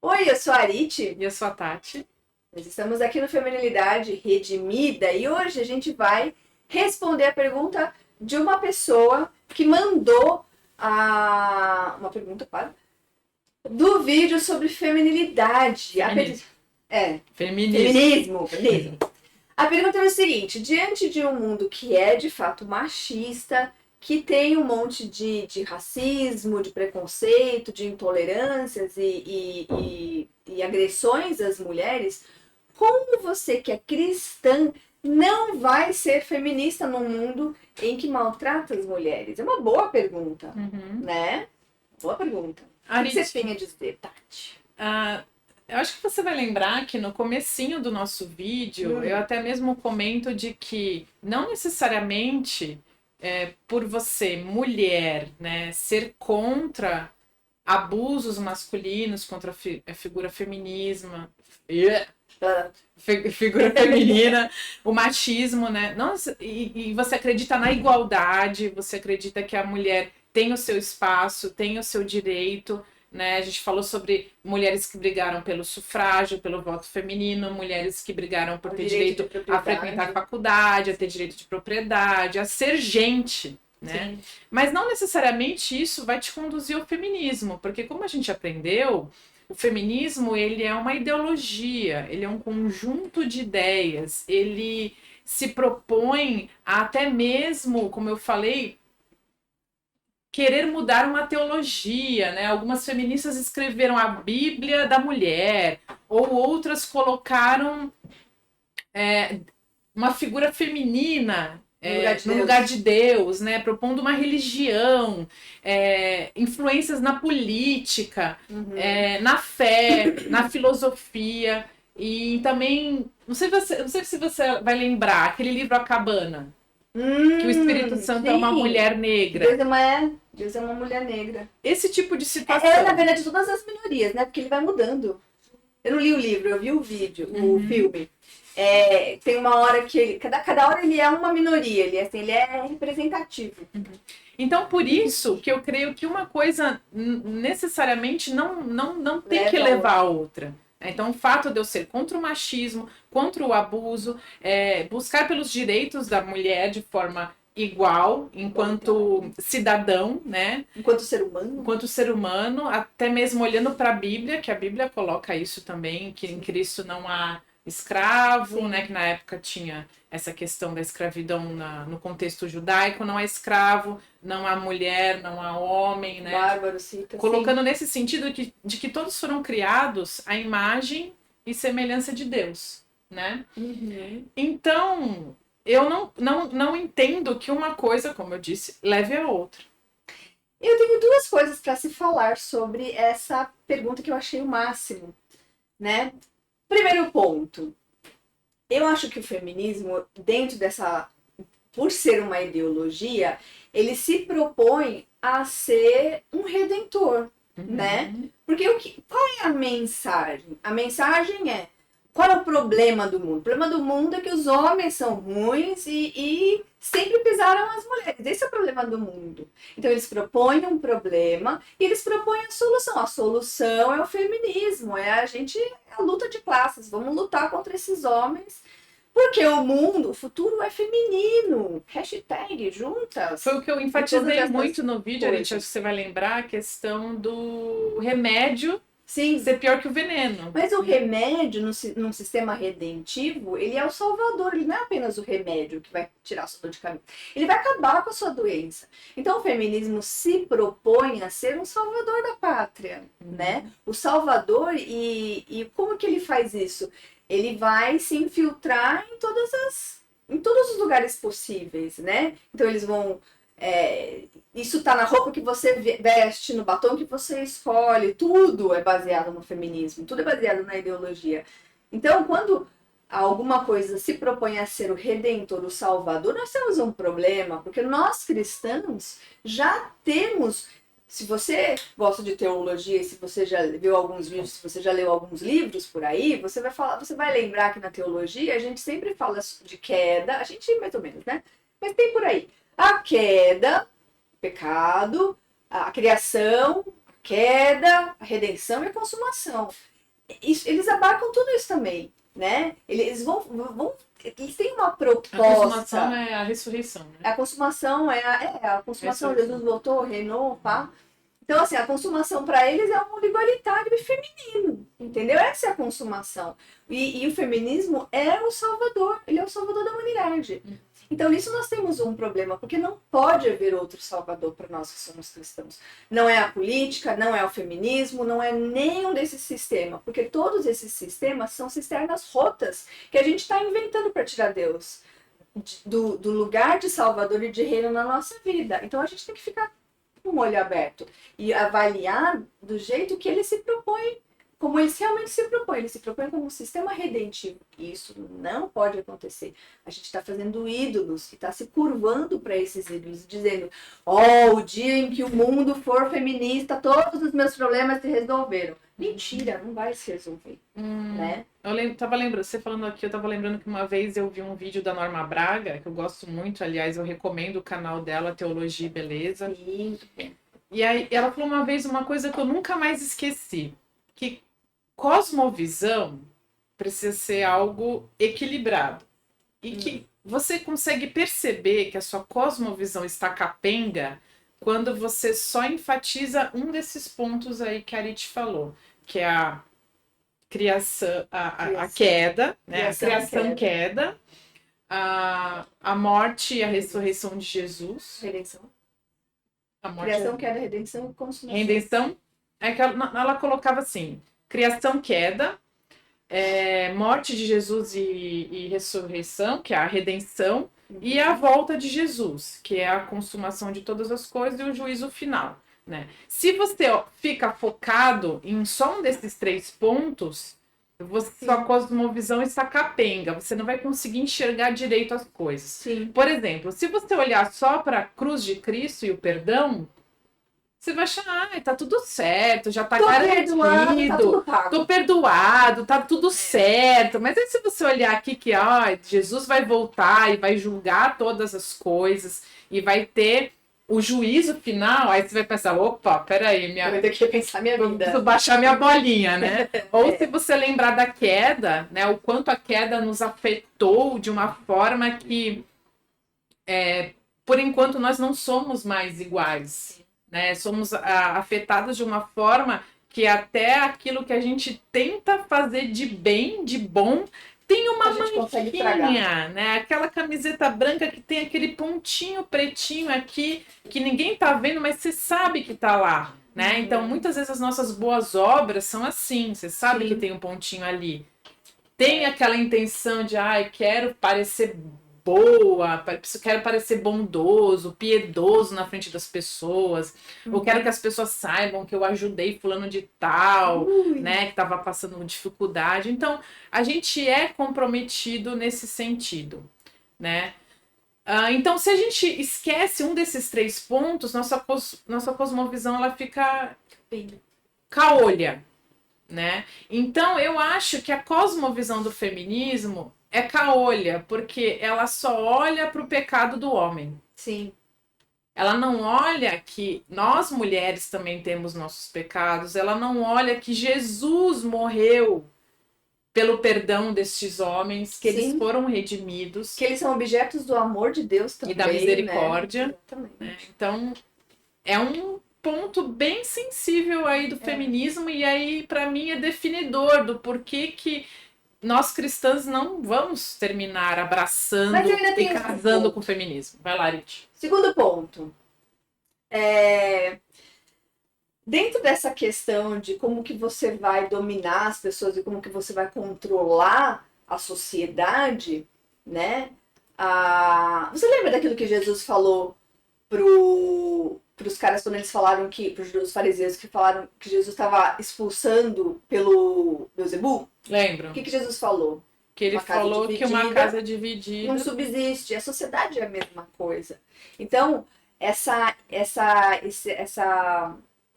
Oi, eu sou a Arite. E eu sou a Tati. Nós estamos aqui no Feminilidade Redimida e hoje a gente vai responder a pergunta de uma pessoa que mandou uma pergunta, claro, do vídeo sobre feminilidade. Feminismo. Feminismo. A pergunta é o seguinte: diante de um mundo que é de fato machista, que tem um monte de racismo, de preconceito, de intolerâncias e agressões às mulheres, como você que é cristã não vai ser feminista num mundo em que maltrata as mulheres? É uma boa pergunta, né? Boa pergunta. O que você tem a dizer, Tati? Eu acho que você vai lembrar que no comecinho do nosso vídeo, eu até mesmo comento de que não necessariamente por você, mulher, né, ser contra abusos masculinos, contra a figura feminismo, figura feminina, o machismo, né? Não, e você acredita na igualdade, você acredita que a mulher tem o seu espaço, tem o seu direito, né? A gente falou sobre mulheres que brigaram pelo sufrágio, pelo voto feminino, mulheres que brigaram por ter direito a frequentar a faculdade, a ter direito de propriedade, a ser gente, né? Sim. Mas não necessariamente isso vai te conduzir ao feminismo, porque como a gente aprendeu, o feminismo, ele é uma ideologia, ele é um conjunto de ideias, ele se propõe a até mesmo, como eu falei, querer mudar uma teologia, né? Algumas feministas escreveram a Bíblia da mulher, ou outras colocaram uma figura feminina no lugar de Deus, né? Propondo uma religião, influências na política, na fé, na filosofia, e também, não sei se você vai lembrar, aquele livro A Cabana, que o Espírito Santo é uma mulher negra. Deus é uma mulher negra. Esse tipo de situação. Na verdade, todas as minorias, né? Porque ele vai mudando. Eu não li o livro, eu vi o vídeo, o filme. Tem uma hora que cada hora ele é uma minoria, ele é representativo. Então, por isso que eu creio que uma coisa necessariamente não tem que levar a outra. Então, o fato de eu ser contra o machismo, contra o abuso, buscar pelos direitos da mulher de forma igual, enquanto cidadão, né? Enquanto ser humano, até mesmo olhando para a Bíblia, que a Bíblia coloca isso também, que em Cristo não há escravo, né? Que na época tinha essa questão da escravidão no contexto judaico, não há escravo, não há mulher, não há homem, né? Bárbaro cita, colocando nesse sentido de que todos foram criados à imagem e semelhança de Deus, né? Então, eu não entendo que uma coisa, como eu disse, leve a outra. Eu tenho duas coisas para se falar sobre essa pergunta que eu achei o máximo, né? Primeiro ponto, eu acho que o feminismo, dentro por ser uma ideologia, ele se propõe a ser um redentor, né? Porque qual é a mensagem? A mensagem é, qual é o problema do mundo? O problema do mundo é que os homens são ruins e sempre pisaram as mulheres. Esse é o problema do mundo. Então eles propõem um problema e eles propõem a solução. A solução é o feminismo, é a luta de classes. Vamos lutar contra esses homens. Porque o futuro é feminino. Hashtag juntas. Foi o que eu enfatizei muito no vídeo, Arite, acho que você vai lembrar, a questão do remédio. Sim. Ser pior que o veneno. Mas o remédio, num sistema redentivo, ele é o salvador. Ele não é apenas o remédio que vai tirar a sua dor de cabeça. Ele vai acabar com a sua doença. Então, o feminismo se propõe a ser um salvador da pátria, né? O salvador, e como que ele faz isso? Ele vai se infiltrar em todos os lugares possíveis, né? Então, eles vão... isso tá na roupa que você veste, no batom que você escolhe, tudo é baseado no feminismo, tudo é baseado na ideologia. Então, quando alguma coisa se propõe a ser o redentor, o salvador, nós temos um problema, porque nós cristãos já temos, se você gosta de teologia, se você já viu alguns vídeos, se você já leu alguns livros por aí, você vai lembrar que na teologia a gente sempre fala de queda, a gente mais ou menos, né? Mas tem por aí a queda, o pecado, a criação, a queda, a redenção e a consumação. eles abarcam tudo isso também, né? Eles eles têm uma A consumação proposta. é a ressurreição, né? A consumação a consumação. Ressurreição. Jesus voltou, reinou, pá. Então, assim, a consumação para eles é um mundo igualitário e feminino, entendeu? Essa é a consumação. E o feminismo é o salvador, ele é o salvador da humanidade. Então, nisso nós temos um problema, porque não pode haver outro salvador para nós que somos cristãos. Não é a política, não é o feminismo, não é nenhum desses sistemas, porque todos esses sistemas são cisternas rotas que a gente está inventando para tirar Deus do lugar de salvador e de reino na nossa vida. Então, a gente tem que ficar com o olho aberto e avaliar do jeito que ele se propõe, como ele realmente se propõe. Ele se propõe como um sistema redentivo. E isso não pode acontecer. A gente está fazendo ídolos e está se curvando para esses ídolos, dizendo: o dia em que o mundo for feminista, todos os meus problemas se resolveram. Mentira, não vai se resolver. Né? Tava lembrando, você falando aqui, eu tava lembrando que uma vez eu vi um vídeo da Norma Braga, que eu gosto muito, aliás, eu recomendo o canal dela, Teologia e Beleza. Sim. E aí ela falou uma vez uma coisa que eu nunca mais esqueci, que cosmovisão precisa ser algo equilibrado. E que você consegue perceber que a sua cosmovisão está capenga quando você só enfatiza um desses pontos aí que a Arit falou, que é a criação, a queda, né? A criação queda, a morte e a ressurreição de Jesus. Redenção. A morte, Criação, queda, redenção e consumação. redenção. É que ela colocava assim: criação, queda, morte de Jesus e ressurreição, que é a redenção, e a volta de Jesus, que é a consumação de todas as coisas e o juízo final. Né? Se você fica focado em só um desses 3 pontos, sua cosmovisão está capenga, você não vai conseguir enxergar direito as coisas. Sim. Por exemplo, se você olhar só para a cruz de Cristo e o perdão, você vai achar, tá tudo certo, já tá garantido, tá tudo pago. tô perdoado, tá tudo certo. Mas aí se você olhar aqui que Jesus vai voltar e vai julgar todas as coisas e vai ter o juízo final, aí você vai pensar, opa, peraí, eu vou ter que pensar minha vida. Preciso baixar minha bolinha, né? Ou se você lembrar da queda, né? O quanto a queda nos afetou de uma forma que, por enquanto, nós não somos mais iguais. Né? Somos afetados de uma forma que até aquilo que a gente tenta fazer de bem, de bom, tem uma manchinha, né? Aquela camiseta branca que tem aquele pontinho pretinho aqui, que ninguém tá vendo, mas você sabe que tá lá, né? Então, muitas vezes as nossas boas obras são assim, você sabe que tem um pontinho ali. Tem aquela intenção de, quero parecer boa, quero parecer bondoso, piedoso na frente das pessoas, ou quero que as pessoas saibam que eu ajudei fulano de tal, né, que estava passando dificuldade. Então, a gente é comprometido nesse sentido, né? Então, se a gente esquece um desses 3 pontos, nossa cosmovisão ela fica caolha, né? Então, eu acho que a cosmovisão do feminismo é caolha, porque ela só olha para o pecado do homem. Sim. Ela não olha que nós mulheres também temos nossos pecados, ela não olha que Jesus morreu pelo perdão destes homens, que eles foram redimidos. Que eles são objetos do amor de Deus também. E da misericórdia. Né? Então, é um ponto bem sensível aí do feminismo, e aí, para mim, é definidor do porquê que nós cristãs não vamos terminar abraçando e casando com o feminismo. Vai lá, Arit. Segundo ponto. Dentro dessa questão de como que você vai dominar as pessoas e como que você vai controlar a sociedade, né? Você lembra daquilo que Jesus falou pros caras quando eles falaram pros fariseus que falaram que Jesus estava expulsando pelo Beelzebul? Lembro. O que Jesus falou? Que ele falou que uma casa dividida não subsiste. A sociedade é a mesma coisa. Então,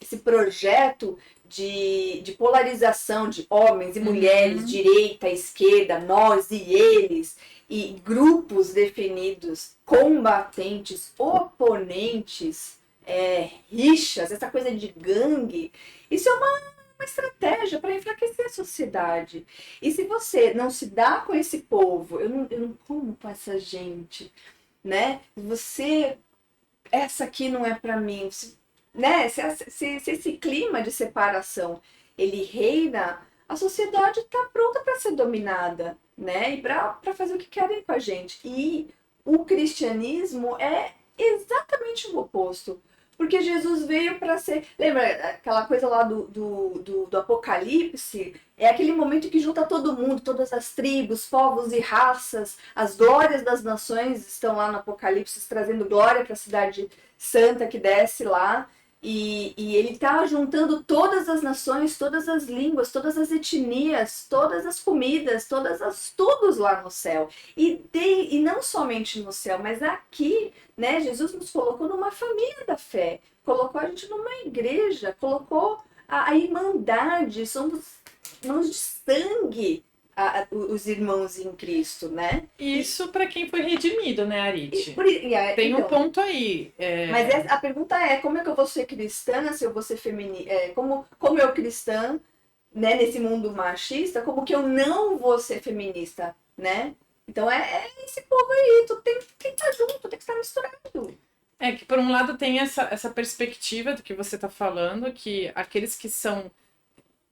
esse projeto de polarização de homens e mulheres, direita, esquerda, nós e eles, e grupos definidos, combatentes, oponentes, rixas, essa coisa de gangue, isso é uma estratégia igreja para enfraquecer a sociedade. E se você não se dá com esse povo, eu não como com essa gente, né? Essa aqui não é para mim, né? Se esse clima de separação ele reina, a sociedade está pronta para ser dominada, né? E para fazer o que querem com a gente. E o cristianismo é exatamente o oposto. Porque Jesus veio para ser. Lembra aquela coisa lá do Apocalipse? É aquele momento que junta todo mundo, todas as tribos, povos e raças. As glórias das nações estão lá no Apocalipse, trazendo glória para a cidade santa que desce lá. E ele está juntando todas as nações, todas as línguas, todas as etnias, todas as comidas, todos lá no céu. E não somente no céu, mas aqui, né? Jesus nos colocou numa família da fé, colocou a gente numa igreja, colocou a irmandade, somos irmãos de sangue, os irmãos em Cristo, né? Isso para quem foi redimido, né, Arite? Tem Então, um ponto aí. mas a pergunta é, como é que eu vou ser cristã se eu vou ser feminina? Como eu cristã, né, nesse mundo machista, como que eu não vou ser feminista, né? Então é esse povo aí, tu tem que estar junto, tem que estar misturado. É que, por um lado, tem essa perspectiva do que você está falando, que aqueles que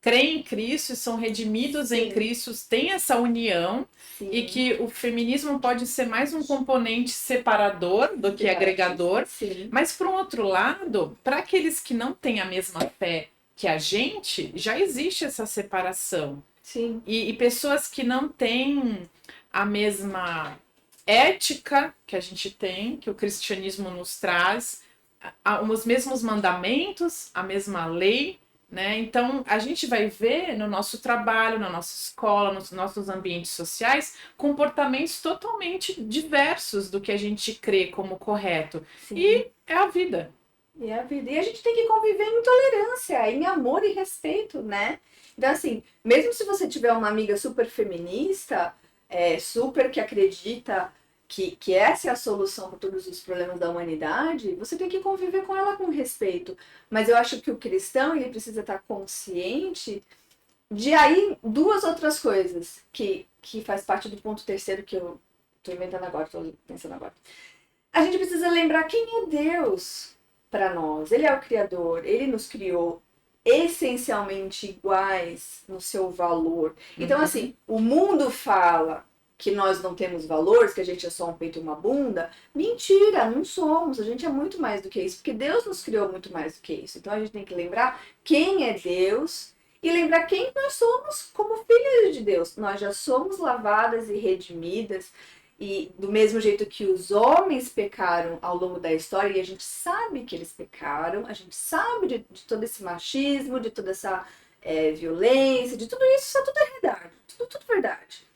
creem em Cristo e são redimidos Sim. em Cristo têm essa união. Sim. E que o feminismo pode ser mais um componente separador do que agregador. Sim. Mas, por um outro lado, para aqueles que não têm a mesma fé que a gente, já existe essa separação. Sim. E pessoas que não têm a mesma ética que a gente tem, que o cristianismo nos traz, os mesmos mandamentos, a mesma lei, né? Então, a gente vai ver no nosso trabalho, na nossa escola, nos nossos ambientes sociais, comportamentos totalmente diversos do que a gente crê como correto. Sim. E é a vida. E a vida. E a gente tem que conviver em tolerância, em amor e respeito, né? Então, assim, mesmo se você tiver uma amiga super feminista, super que acredita que essa é a solução para todos os problemas da humanidade, você tem que conviver com ela com respeito. Mas eu acho que o cristão, ele precisa estar consciente de aí duas outras coisas que faz parte do ponto terceiro que eu tô inventando agora, tô pensando agora. A gente precisa lembrar quem é Deus para nós. Ele é o Criador, ele nos criou essencialmente iguais no seu valor. Então, assim, o mundo fala que nós não temos valores, que a gente é só um peito e uma bunda. Mentira, não somos. A gente é muito mais do que isso, porque Deus nos criou muito mais do que isso. Então a gente tem que lembrar quem é Deus e lembrar quem nós somos como filhos de Deus. Nós já somos lavadas e redimidas, e do mesmo jeito que os homens pecaram ao longo da história, e a gente sabe que eles pecaram, a gente sabe de todo esse machismo, de toda essa violência, de tudo isso, isso é tudo verdade, tudo verdade.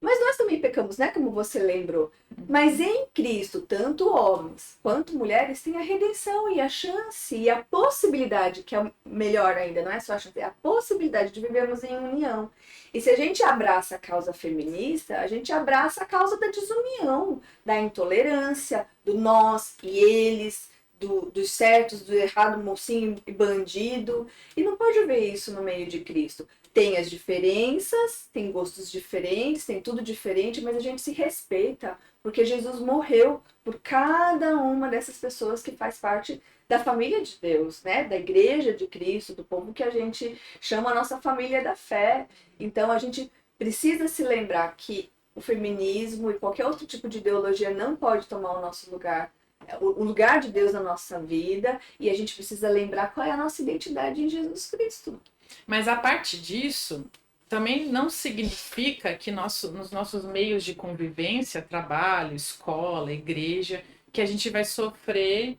Mas nós também pecamos, né? Como você lembrou. Mas em Cristo, tanto homens quanto mulheres têm a redenção e a chance e a possibilidade, que é melhor ainda, não é só a chance, é a possibilidade de vivermos em união. E se a gente abraça a causa feminista, a gente abraça a causa da desunião, da intolerância, do nós e eles, dos certos, do errado, mocinho e bandido. E não pode ver isso no meio de Cristo. Tem as diferenças, tem gostos diferentes, tem tudo diferente, mas a gente se respeita, porque Jesus morreu por cada uma dessas pessoas que faz parte da família de Deus, né? Da igreja de Cristo, do povo que a gente chama a nossa família da fé. Então a gente precisa se lembrar que o feminismo e qualquer outro tipo de ideologia não pode tomar o nosso lugar, o lugar de Deus na nossa vida, e a gente precisa lembrar qual é a nossa identidade em Jesus Cristo. Mas a parte disso também não significa que nos nossos meios de convivência, trabalho, escola, igreja, que a gente vai sofrer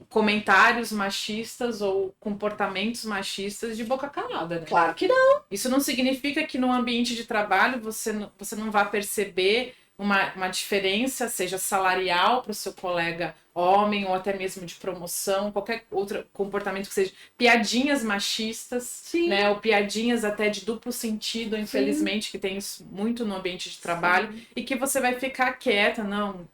comentários machistas ou comportamentos machistas de boca calada, né? Claro que não. Isso não significa que no ambiente de trabalho você não vai perceber uma diferença, seja salarial para o seu colega homem ou até mesmo de promoção, qualquer outro comportamento que seja, piadinhas machistas, Sim. né, ou piadinhas até de duplo sentido, infelizmente, sim, que tem isso muito no ambiente de trabalho, sim, e que você vai ficar quieta, não,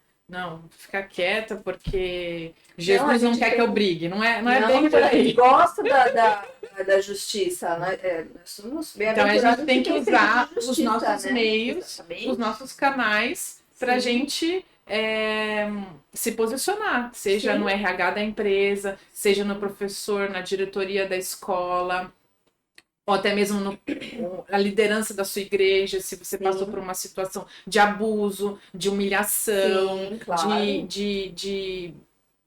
ficar quieta porque Jesus não quer que eu brigue, não é bem por aí. A gente gosta da justiça, né? Nós somos Então a gente tem que usar os justiça, nossos né? meios, Exatamente. os nossos canais para a Sim. gente se posicionar, seja Sim. no RH da empresa, seja no professor, na diretoria da escola, ou até mesmo na liderança da sua igreja, se você passou Sim. por uma situação de abuso, de humilhação, Sim, claro. de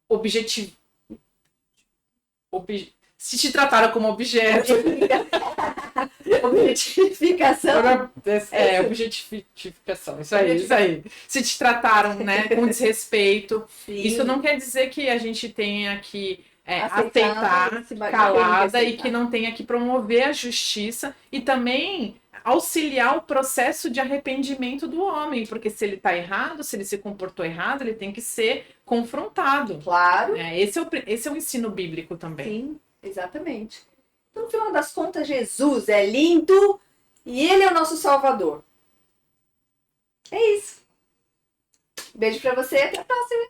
objetivo. Se te trataram como objeto. Objetificação. Objetificação, isso aí. Se te trataram, né, com desrespeito, Sim. isso não quer dizer que a gente tenha que Aceitar, aceitar calada e que não tenha que promover a justiça e também auxiliar o processo de arrependimento do homem, porque se ele está errado, se ele se comportou errado, ele tem que ser confrontado. Claro. Esse é o ensino bíblico também. Sim, exatamente. Então, no final das contas, Jesus é lindo e ele é o nosso Salvador. É isso. Beijo pra você e até a próxima.